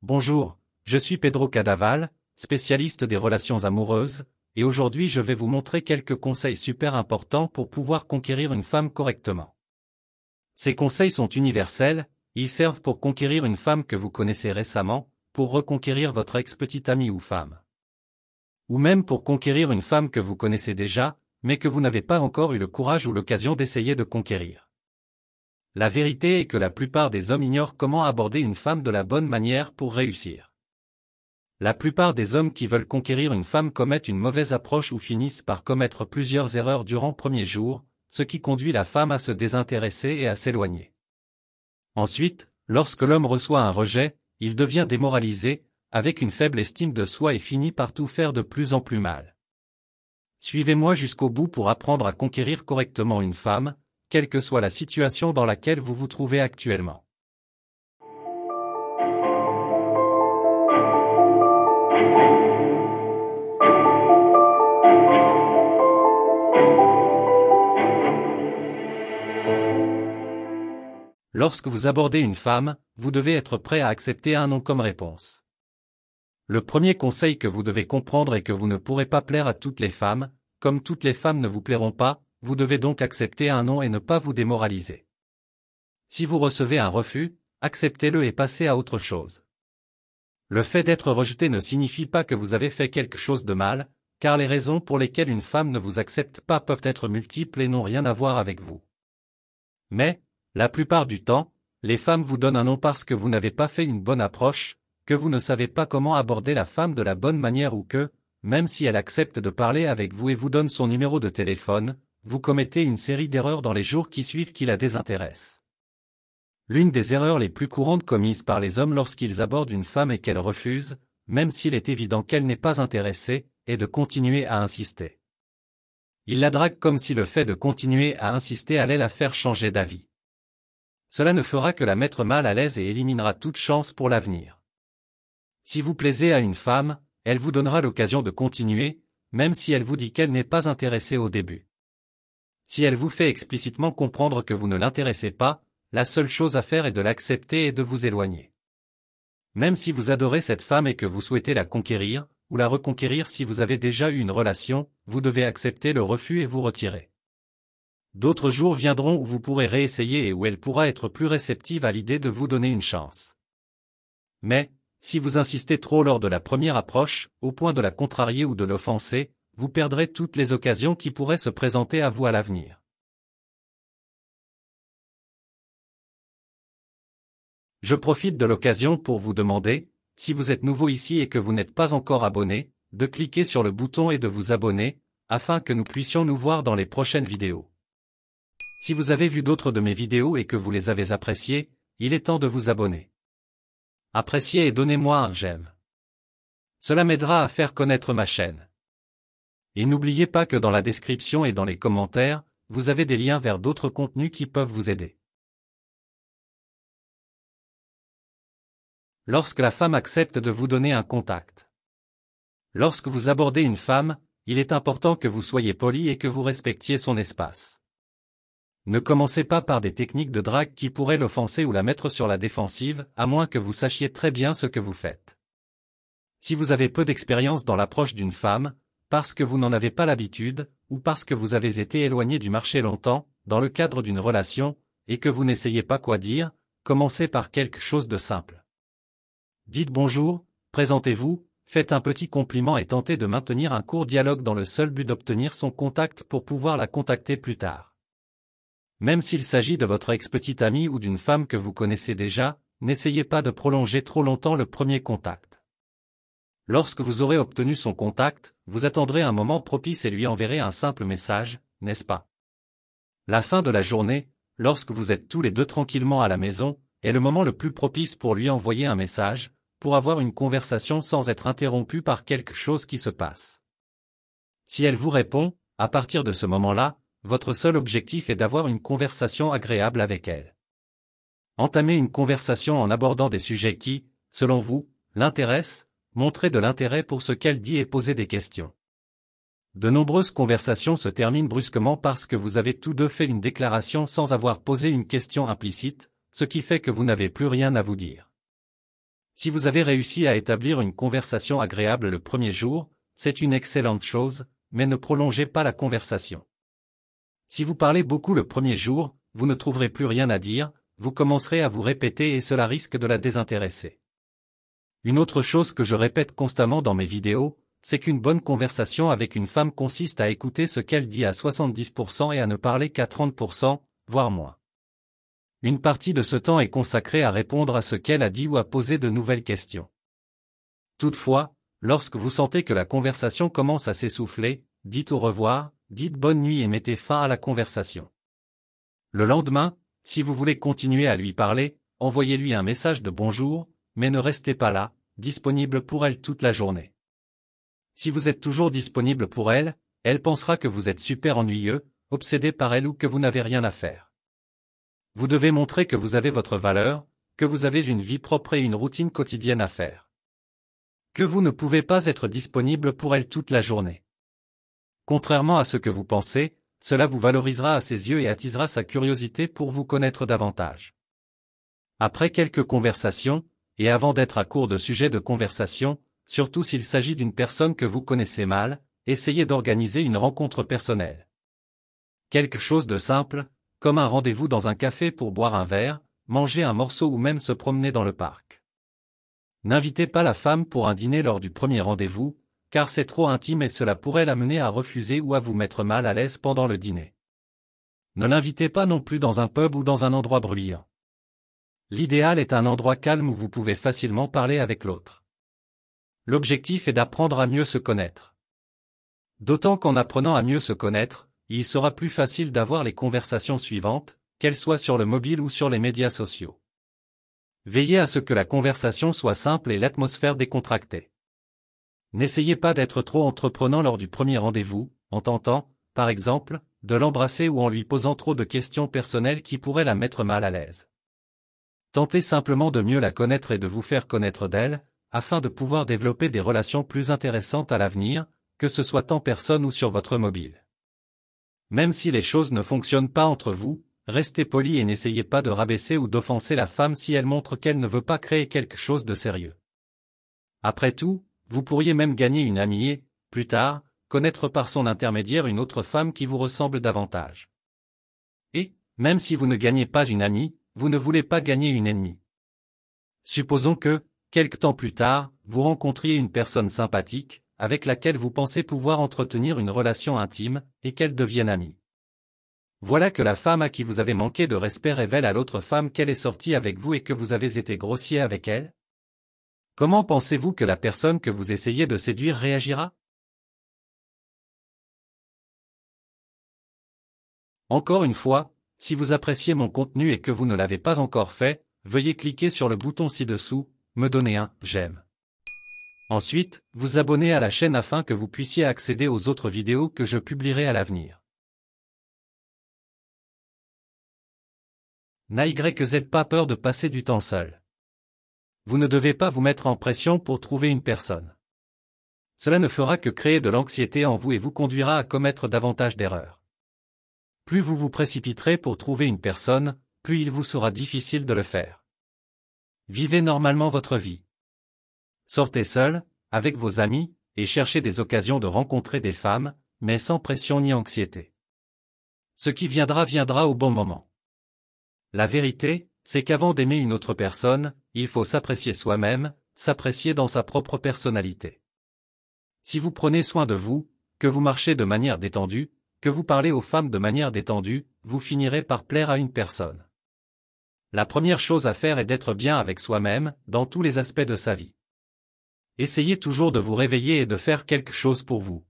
Bonjour, je suis Pedro Cadaval, spécialiste des relations amoureuses, et aujourd'hui je vais vous montrer quelques conseils super importants pour pouvoir conquérir une femme correctement. Ces conseils sont universels, ils servent pour conquérir une femme que vous connaissez récemment, pour reconquérir votre ex-petite amie ou femme. Ou même pour conquérir une femme que vous connaissez déjà, mais que vous n'avez pas encore eu le courage ou l'occasion d'essayer de conquérir. La vérité est que la plupart des hommes ignorent comment aborder une femme de la bonne manière pour réussir. La plupart des hommes qui veulent conquérir une femme commettent une mauvaise approche ou finissent par commettre plusieurs erreurs durant le premier jour, ce qui conduit la femme à se désintéresser et à s'éloigner. Ensuite, lorsque l'homme reçoit un rejet, il devient démoralisé, avec une faible estime de soi et finit par tout faire de plus en plus mal. Suivez-moi jusqu'au bout pour apprendre à conquérir correctement une femme, quelle que soit la situation dans laquelle vous vous trouvez actuellement. Lorsque vous abordez une femme, vous devez être prêt à accepter un non comme réponse. Le premier conseil que vous devez comprendre est que vous ne pourrez pas plaire à toutes les femmes, comme toutes les femmes ne vous plairont pas, vous devez donc accepter un non et ne pas vous démoraliser. Si vous recevez un refus, acceptez-le et passez à autre chose. Le fait d'être rejeté ne signifie pas que vous avez fait quelque chose de mal, car les raisons pour lesquelles une femme ne vous accepte pas peuvent être multiples et n'ont rien à voir avec vous. Mais, la plupart du temps, les femmes vous donnent un non parce que vous n'avez pas fait une bonne approche, que vous ne savez pas comment aborder la femme de la bonne manière ou que, même si elle accepte de parler avec vous et vous donne son numéro de téléphone, vous commettez une série d'erreurs dans les jours qui suivent qui la désintéressent. L'une des erreurs les plus courantes commises par les hommes lorsqu'ils abordent une femme et qu'elle refuse, même s'il est évident qu'elle n'est pas intéressée, est de continuer à insister. Ils la draguent comme si le fait de continuer à insister allait la faire changer d'avis. Cela ne fera que la mettre mal à l'aise et éliminera toute chance pour l'avenir. Si vous plaisez à une femme, elle vous donnera l'occasion de continuer, même si elle vous dit qu'elle n'est pas intéressée au début. Si elle vous fait explicitement comprendre que vous ne l'intéressez pas, la seule chose à faire est de l'accepter et de vous éloigner. Même si vous adorez cette femme et que vous souhaitez la conquérir, ou la reconquérir si vous avez déjà eu une relation, vous devez accepter le refus et vous retirer. D'autres jours viendront où vous pourrez réessayer et où elle pourra être plus réceptive à l'idée de vous donner une chance. Mais, si vous insistez trop lors de la première approche, au point de la contrarier ou de l'offenser, vous perdrez toutes les occasions qui pourraient se présenter à vous à l'avenir. Je profite de l'occasion pour vous demander, si vous êtes nouveau ici et que vous n'êtes pas encore abonné, de cliquer sur le bouton et de vous abonner, afin que nous puissions nous voir dans les prochaines vidéos. Si vous avez vu d'autres de mes vidéos et que vous les avez appréciées, il est temps de vous abonner. Appréciez et donnez-moi un j'aime. Cela m'aidera à faire connaître ma chaîne. Et n'oubliez pas que dans la description et dans les commentaires, vous avez des liens vers d'autres contenus qui peuvent vous aider. Lorsque la femme accepte de vous donner un contact. Lorsque vous abordez une femme, il est important que vous soyez poli et que vous respectiez son espace. Ne commencez pas par des techniques de drague qui pourraient l'offenser ou la mettre sur la défensive, à moins que vous sachiez très bien ce que vous faites. Si vous avez peu d'expérience dans l'approche d'une femme, parce que vous n'en avez pas l'habitude, ou parce que vous avez été éloigné du marché longtemps, dans le cadre d'une relation, et que vous n'essayez pas quoi dire, commencez par quelque chose de simple. Dites bonjour, présentez-vous, faites un petit compliment et tentez de maintenir un court dialogue dans le seul but d'obtenir son contact pour pouvoir la contacter plus tard. Même s'il s'agit de votre ex-petite amie ou d'une femme que vous connaissez déjà, n'essayez pas de prolonger trop longtemps le premier contact. Lorsque vous aurez obtenu son contact, vous attendrez un moment propice et lui enverrez un simple message, n'est-ce pas? La fin de la journée, lorsque vous êtes tous les deux tranquillement à la maison, est le moment le plus propice pour lui envoyer un message, pour avoir une conversation sans être interrompu par quelque chose qui se passe. Si elle vous répond, à partir de ce moment-là, votre seul objectif est d'avoir une conversation agréable avec elle. Entamez une conversation en abordant des sujets qui, selon vous, l'intéressent, montrez de l'intérêt pour ce qu'elle dit et posez des questions. De nombreuses conversations se terminent brusquement parce que vous avez tous deux fait une déclaration sans avoir posé une question implicite, ce qui fait que vous n'avez plus rien à vous dire. Si vous avez réussi à établir une conversation agréable le premier jour, c'est une excellente chose, mais ne prolongez pas la conversation. Si vous parlez beaucoup le premier jour, vous ne trouverez plus rien à dire, vous commencerez à vous répéter et cela risque de la désintéresser. Une autre chose que je répète constamment dans mes vidéos, c'est qu'une bonne conversation avec une femme consiste à écouter ce qu'elle dit à 70% et à ne parler qu'à 30%, voire moins. Une partie de ce temps est consacrée à répondre à ce qu'elle a dit ou à poser de nouvelles questions. Toutefois, lorsque vous sentez que la conversation commence à s'essouffler, dites au revoir, dites bonne nuit et mettez fin à la conversation. Le lendemain, si vous voulez continuer à lui parler, envoyez-lui un message de bonjour, mais ne restez pas là, disponible pour elle toute la journée. Si vous êtes toujours disponible pour elle, elle pensera que vous êtes super ennuyeux, obsédé par elle ou que vous n'avez rien à faire. Vous devez montrer que vous avez votre valeur, que vous avez une vie propre et une routine quotidienne à faire. Que vous ne pouvez pas être disponible pour elle toute la journée. Contrairement à ce que vous pensez, cela vous valorisera à ses yeux et attisera sa curiosité pour vous connaître davantage. Après quelques conversations, et avant d'être à court de sujets de conversation, surtout s'il s'agit d'une personne que vous connaissez mal, essayez d'organiser une rencontre personnelle. Quelque chose de simple, comme un rendez-vous dans un café pour boire un verre, manger un morceau ou même se promener dans le parc. N'invitez pas la femme pour un dîner lors du premier rendez-vous, car c'est trop intime et cela pourrait l'amener à refuser ou à vous mettre mal à l'aise pendant le dîner. Ne l'invitez pas non plus dans un pub ou dans un endroit bruyant. L'idéal est un endroit calme où vous pouvez facilement parler avec l'autre. L'objectif est d'apprendre à mieux se connaître. D'autant qu'en apprenant à mieux se connaître, il sera plus facile d'avoir les conversations suivantes, qu'elles soient sur le mobile ou sur les médias sociaux. Veillez à ce que la conversation soit simple et l'atmosphère décontractée. N'essayez pas d'être trop entreprenant lors du premier rendez-vous, en tentant, par exemple, de l'embrasser ou en lui posant trop de questions personnelles qui pourraient la mettre mal à l'aise. Tentez simplement de mieux la connaître et de vous faire connaître d'elle, afin de pouvoir développer des relations plus intéressantes à l'avenir, que ce soit en personne ou sur votre mobile. Même si les choses ne fonctionnent pas entre vous, restez poli et n'essayez pas de rabaisser ou d'offenser la femme si elle montre qu'elle ne veut pas créer quelque chose de sérieux. Après tout, vous pourriez même gagner une amie et, plus tard, connaître par son intermédiaire une autre femme qui vous ressemble davantage. Et, même si vous ne gagnez pas une amie, vous ne voulez pas gagner une ennemie. Supposons que, quelque temps plus tard, vous rencontriez une personne sympathique, avec laquelle vous pensez pouvoir entretenir une relation intime, et qu'elle devienne amie. Voilà que la femme à qui vous avez manqué de respect révèle à l'autre femme qu'elle est sortie avec vous et que vous avez été grossier avec elle. Comment pensez-vous que la personne que vous essayez de séduire réagira? Encore une fois, si vous appréciez mon contenu et que vous ne l'avez pas encore fait, veuillez cliquer sur le bouton ci-dessous, me donner un « j'aime ». Ensuite, vous abonner à la chaîne afin que vous puissiez accéder aux autres vidéos que je publierai à l'avenir. N'ayez pas peur de passer du temps seul. Vous ne devez pas vous mettre en pression pour trouver une personne. Cela ne fera que créer de l'anxiété en vous et vous conduira à commettre davantage d'erreurs. Plus vous vous précipiterez pour trouver une personne, plus il vous sera difficile de le faire. Vivez normalement votre vie. Sortez seul, avec vos amis, et cherchez des occasions de rencontrer des femmes, mais sans pression ni anxiété. Ce qui viendra viendra au bon moment. La vérité, c'est qu'avant d'aimer une autre personne, il faut s'apprécier soi-même, s'apprécier dans sa propre personnalité. Si vous prenez soin de vous, que vous marchez de manière détendue, que vous parlez aux femmes de manière détendue, vous finirez par plaire à une personne. La première chose à faire est d'être bien avec soi-même, dans tous les aspects de sa vie. Essayez toujours de vous réveiller et de faire quelque chose pour vous.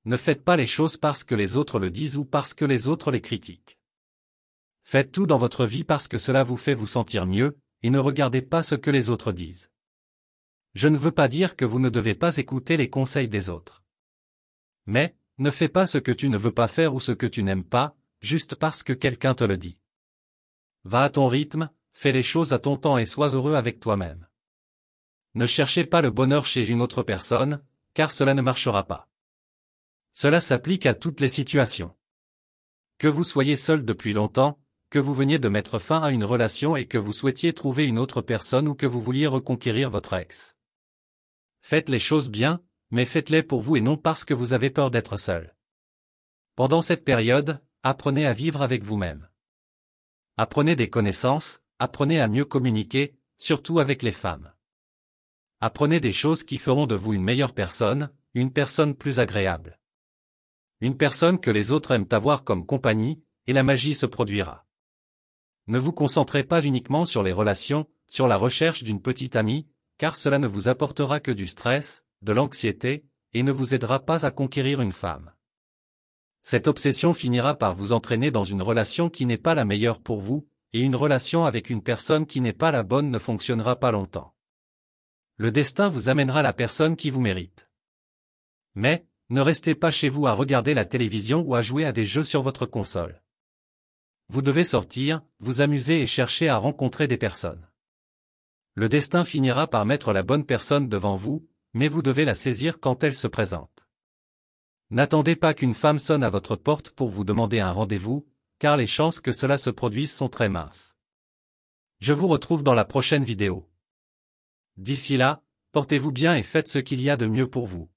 Ne faites pas les choses parce que les autres le disent ou parce que les autres les critiquent. Faites tout dans votre vie parce que cela vous fait vous sentir mieux, et ne regardez pas ce que les autres disent. Je ne veux pas dire que vous ne devez pas écouter les conseils des autres. Mais, ne fais pas ce que tu ne veux pas faire ou ce que tu n'aimes pas, juste parce que quelqu'un te le dit. Va à ton rythme, fais les choses à ton temps et sois heureux avec toi-même. Ne cherchez pas le bonheur chez une autre personne, car cela ne marchera pas. Cela s'applique à toutes les situations. Que vous soyez seul depuis longtemps, que vous veniez de mettre fin à une relation et que vous souhaitiez trouver une autre personne ou que vous vouliez reconquérir votre ex. Faites les choses bien, mais faites-les pour vous et non parce que vous avez peur d'être seul. Pendant cette période, apprenez à vivre avec vous-même. Apprenez des connaissances, apprenez à mieux communiquer, surtout avec les femmes. Apprenez des choses qui feront de vous une meilleure personne, une personne plus agréable. Une personne que les autres aiment avoir comme compagnie, et la magie se produira. Ne vous concentrez pas uniquement sur les relations, sur la recherche d'une petite amie, car cela ne vous apportera que du stress, de l'anxiété, et ne vous aidera pas à conquérir une femme. Cette obsession finira par vous entraîner dans une relation qui n'est pas la meilleure pour vous, et une relation avec une personne qui n'est pas la bonne ne fonctionnera pas longtemps. Le destin vous amènera la personne qui vous mérite. Mais, ne restez pas chez vous à regarder la télévision ou à jouer à des jeux sur votre console. Vous devez sortir, vous amuser et chercher à rencontrer des personnes. Le destin finira par mettre la bonne personne devant vous, mais vous devez la saisir quand elle se présente. N'attendez pas qu'une femme sonne à votre porte pour vous demander un rendez-vous, car les chances que cela se produise sont très minces. Je vous retrouve dans la prochaine vidéo. D'ici là, portez-vous bien et faites ce qu'il y a de mieux pour vous.